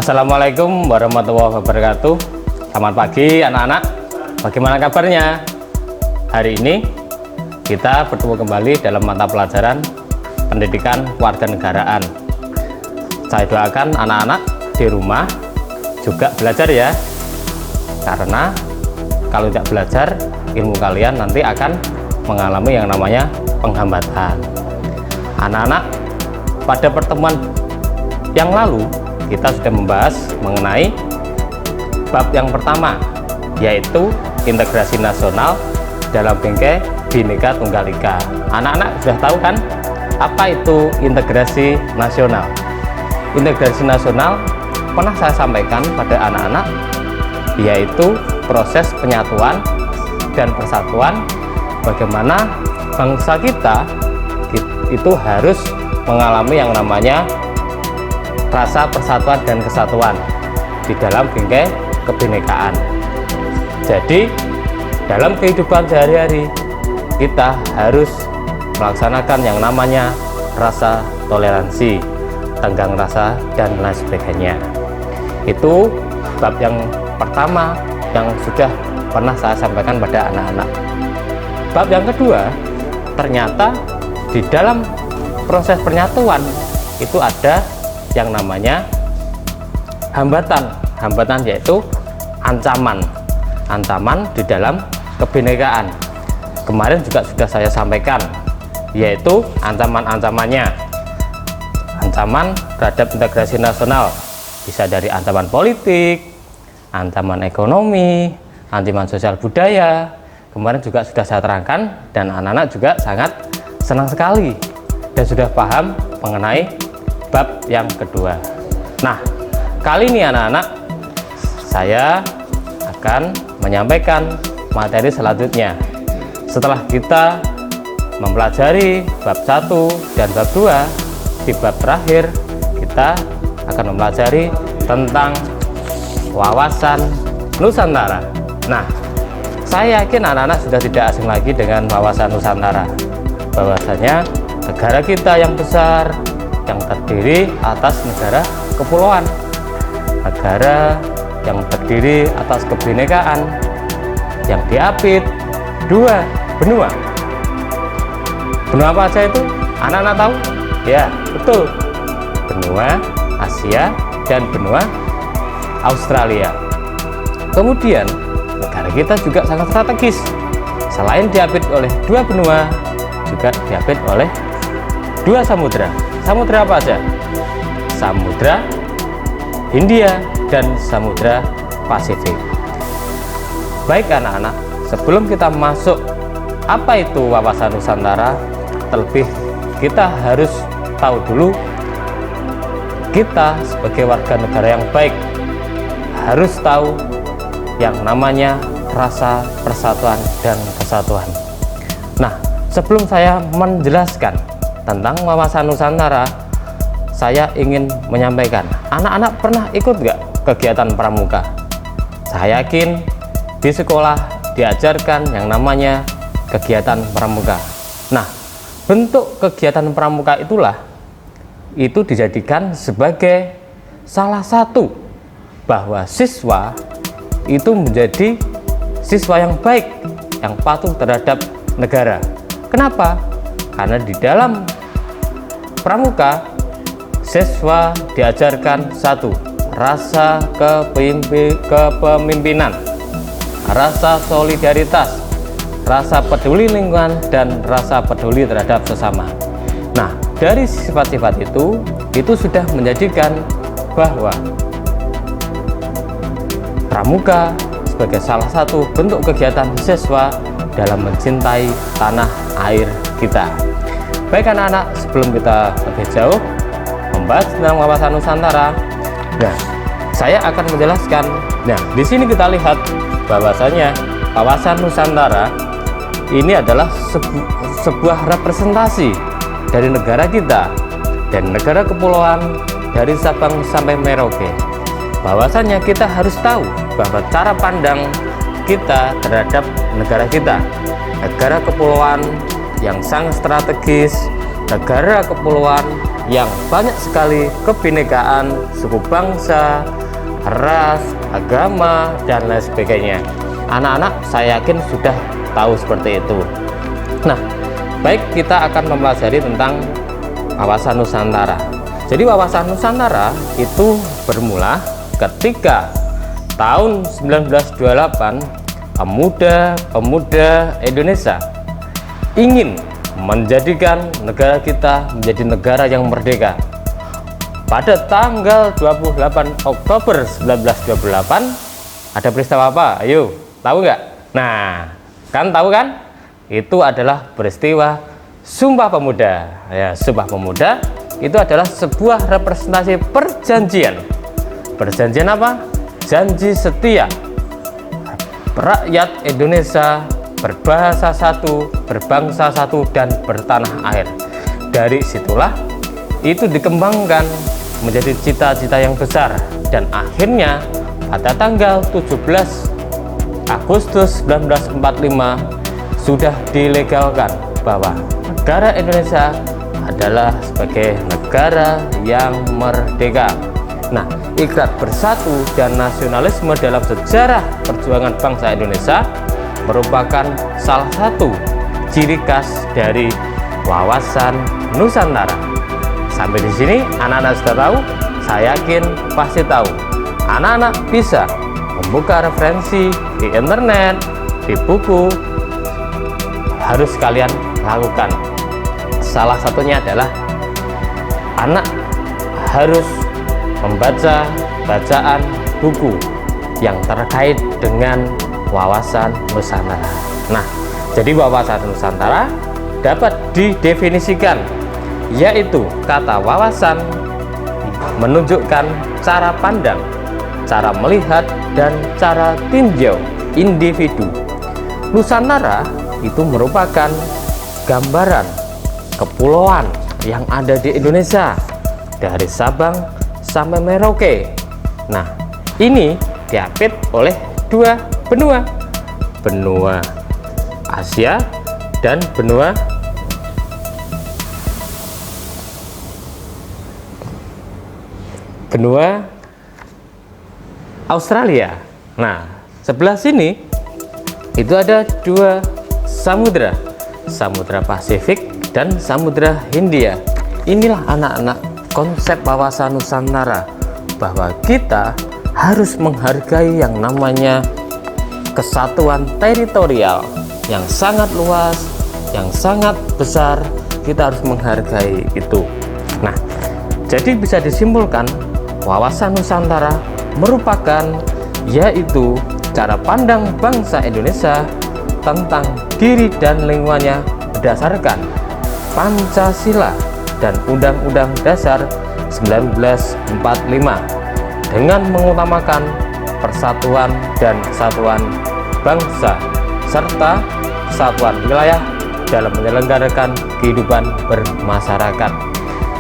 Assalamualaikum warahmatullahi wabarakatuh. Selamat pagi anak-anak. Bagaimana kabarnya? Hari ini kita bertemu kembali dalam mata pelajaran pendidikan kewarganegaraan. Saya doakan anak-anak di rumah juga belajar ya. Karena kalau tidak belajar, ilmu kalian nanti akan mengalami yang namanya penghambatan. Anak-anak, pada pertemuan yang lalu kita sudah membahas mengenai bab yang pertama, yaitu integrasi nasional dalam bingkai Bhinneka Tunggal Ika. Anak-anak sudah tahu kan apa itu integrasi nasional? Integrasi nasional pernah saya sampaikan pada anak-anak, yaitu proses penyatuan dan persatuan, bagaimana bangsa kita itu harus mengalami yang namanya rasa persatuan dan kesatuan di dalam bingkai kebinekaan. Jadi dalam kehidupan sehari-hari kita harus melaksanakan yang namanya rasa toleransi, tenggang rasa, dan lain sebagainya. Itu bab yang pertama yang sudah pernah saya sampaikan pada anak-anak. Bab yang kedua, ternyata di dalam proses penyatuan itu ada yang namanya hambatan, yaitu ancaman di dalam kebinekaan. Kemarin juga sudah saya sampaikan, yaitu ancaman-ancamannya. Ancaman terhadap integrasi nasional bisa dari ancaman politik, ancaman ekonomi, ancaman sosial budaya. Kemarin juga sudah saya terangkan dan anak-anak juga sangat senang sekali dan sudah paham mengenai bab yang kedua. Nah, kali ini anak-anak, saya akan menyampaikan materi selanjutnya. Setelah kita mempelajari bab 1 dan bab 2, di bab terakhir kita akan mempelajari tentang wawasan Nusantara. Nah, saya yakin anak-anak sudah tidak asing lagi dengan wawasan Nusantara. Bahwasanya negara kita yang besar, yang terdiri atas negara kepulauan, negara yang terdiri atas kebinekaan, yang diapit dua benua. Benua apa aja itu? Anak-anak tahu? Ya, betul. Benua Asia dan benua Australia. Kemudian negara kita juga sangat strategis. Selain diapit oleh dua benua, juga diapit oleh dua samudra. Samudra apa aja? Samudra Hindia dan Samudra Pasifik. Baik anak-anak, sebelum kita masuk apa itu wawasan Nusantara, terlebih kita harus tahu dulu, kita sebagai warga negara yang baik harus tahu yang namanya rasa persatuan dan kesatuan. Nah, sebelum saya menjelaskan tentang wawasan Nusantara, saya ingin menyampaikan, anak-anak pernah ikut nggak kegiatan pramuka? Saya yakin di sekolah diajarkan yang namanya kegiatan pramuka. Nah, bentuk kegiatan pramuka itulah itu dijadikan sebagai salah satu bahwa siswa itu menjadi siswa yang baik, yang patuh terhadap negara. Kenapa? Karena di dalam pramuka siswa diajarkan satu, rasa kepemimpinan, rasa solidaritas, rasa peduli lingkungan, dan rasa peduli terhadap sesama. Nah, dari sifat-sifat itu sudah menjadikan bahwa pramuka sebagai salah satu bentuk kegiatan siswa dalam mencintai tanah air kita. Baik anak-anak, sebelum kita lebih jauh membahas tentang wawasan Nusantara, nah, saya akan menjelaskan. Nah, di sini kita lihat bahwasanya wawasan Nusantara ini adalah sebuah representasi dari negara kita dan negara kepulauan dari Sabang sampai Merauke. Bahwasanya kita harus tahu bahwa cara pandang kita terhadap negara kita, negara kepulauan yang sangat strategis, negara kepulauan yang banyak sekali kebinekaan suku bangsa, ras, agama, dan lain sebagainya. Anak-anak saya yakin sudah tahu seperti itu. Nah, baik, kita akan mempelajari tentang wawasan Nusantara. Jadi wawasan Nusantara itu bermula ketika tahun 1928 pemuda-pemuda Indonesia ingin menjadikan negara kita menjadi negara yang merdeka. Pada tanggal 28 Oktober 1928 ada peristiwa apa? Ayo, tahu nggak? Nah, kan tahu kan? Itu adalah peristiwa Sumpah Pemuda. Ya, Sumpah Pemuda itu adalah sebuah representasi perjanjian. Perjanjian apa? Janji setia rakyat Indonesia berbahasa satu, berbangsa satu, dan bertanah air. Dari situlah itu dikembangkan menjadi cita-cita yang besar, dan akhirnya pada tanggal 17 Agustus 1945 sudah dilegalkan bahwa negara Indonesia adalah sebagai negara yang merdeka. Nah, ikrar bersatu dan nasionalisme dalam sejarah perjuangan bangsa Indonesia merupakan salah satu ciri khas dari wawasan Nusantara. Sampai di sini anak-anak sudah tahu? Saya yakin pasti tahu. Anak-anak bisa membuka referensi di internet, di buku. Harus kalian lakukan. Salah satunya adalah anak harus membaca bacaan buku yang terkait dengan wawasan Nusantara. Nah, jadi wawasan Nusantara dapat didefinisikan, yaitu kata wawasan menunjukkan cara pandang, cara melihat, dan cara tinjau individu. Nusantara itu merupakan gambaran kepulauan yang ada di Indonesia dari Sabang sampai Merauke. Nah, ini diapit oleh dua benua, benua Asia dan benua Australia. Nah, sebelah sini itu ada dua samudra, Samudra Pasifik dan Samudra Hindia. Inilah anak-anak konsep wawasan Nusantara, bahwa kita harus menghargai yang namanya kesatuan teritorial yang sangat luas, yang sangat besar. Kita harus menghargai itu. Nah, jadi bisa disimpulkan wawasan Nusantara merupakan yaitu cara pandang bangsa Indonesia tentang diri dan lingkungannya berdasarkan Pancasila dan Undang-Undang Dasar 1945 dengan mengutamakan persatuan dan kesatuan bangsa serta kesatuan wilayah dalam menyelenggarakan kehidupan bermasyarakat.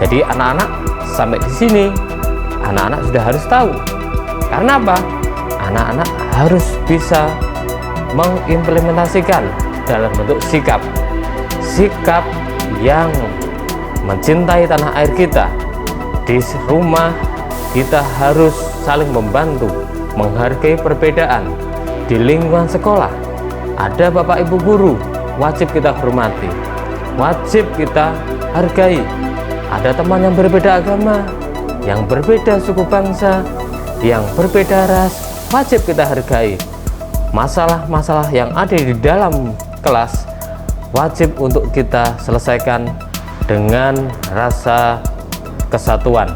Jadi anak-anak sampai di sini anak-anak sudah harus tahu. Karena apa? Anak-anak harus bisa mengimplementasikan dalam bentuk sikap yang mencintai tanah air kita. Di rumah kita harus saling membantu, menghargai perbedaan. Di lingkungan sekolah ada bapak ibu guru, wajib kita hormati, wajib kita hargai. Ada teman yang berbeda agama, yang berbeda suku bangsa, yang berbeda ras, wajib kita hargai. Masalah-masalah yang ada di dalam kelas wajib untuk kita selesaikan dengan rasa kesatuan.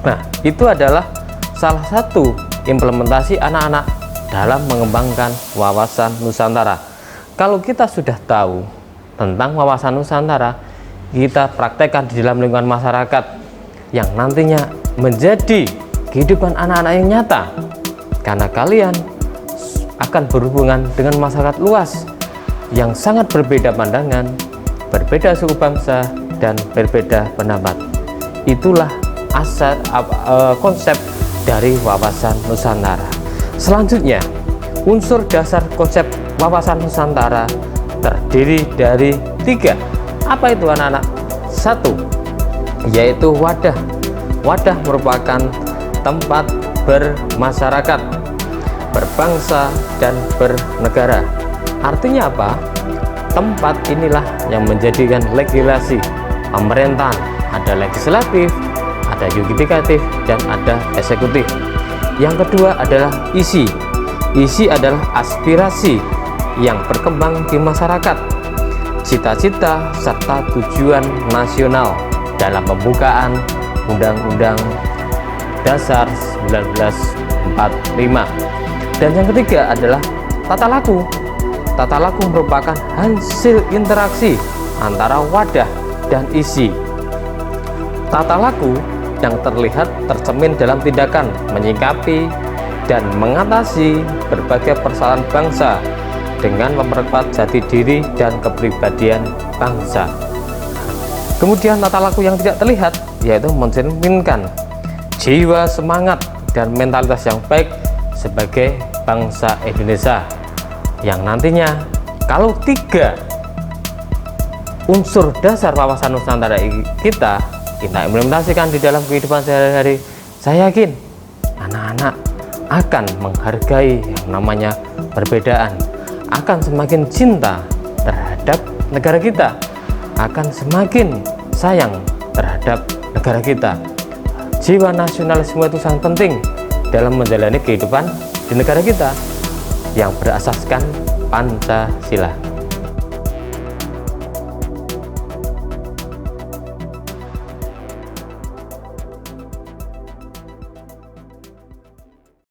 Nah, itu adalah salah satu implementasi anak-anak dalam mengembangkan wawasan Nusantara. Kalau kita sudah tahu tentang wawasan Nusantara, kita praktekkan di dalam lingkungan masyarakat yang nantinya menjadi kehidupan anak-anak yang nyata, karena kalian akan berhubungan dengan masyarakat luas yang sangat berbeda pandangan, berbeda suku bangsa, dan berbeda pendapat. Itulah konsep dari wawasan Nusantara. Selanjutnya, unsur dasar konsep wawasan Nusantara terdiri dari 3. Apa itu anak-anak? 1. yaitu wadah. Wadah merupakan tempat bermasyarakat, berbangsa, dan bernegara. Artinya apa? Tempat inilah yang menjadikan legislasi pemerintahan. Ada legislatif, ada yudikatif, dan ada eksekutif. Yang kedua adalah isi. Isi adalah aspirasi yang berkembang di masyarakat, cita-cita serta tujuan nasional dalam pembukaan Undang-Undang Dasar 1945. Dan yang ketiga adalah tata laku. Tata laku merupakan hasil interaksi antara wadah dan isi. Tata laku yang terlihat tercermin dalam tindakan menyikapi dan mengatasi berbagai persoalan bangsa dengan memperkuat jati diri dan kepribadian bangsa. Kemudian tata laku yang tidak terlihat yaitu mencerminkan jiwa, semangat, dan mentalitas yang baik sebagai bangsa Indonesia, yang nantinya kalau 3 unsur dasar wawasan Nusantara kita implementasikan di dalam kehidupan sehari-hari, saya yakin anak-anak akan menghargai yang namanya perbedaan, akan semakin cinta terhadap negara kita, akan semakin sayang terhadap negara kita. Jiwa nasionalisme itu sangat penting dalam menjalani kehidupan di negara kita yang berasaskan Pancasila.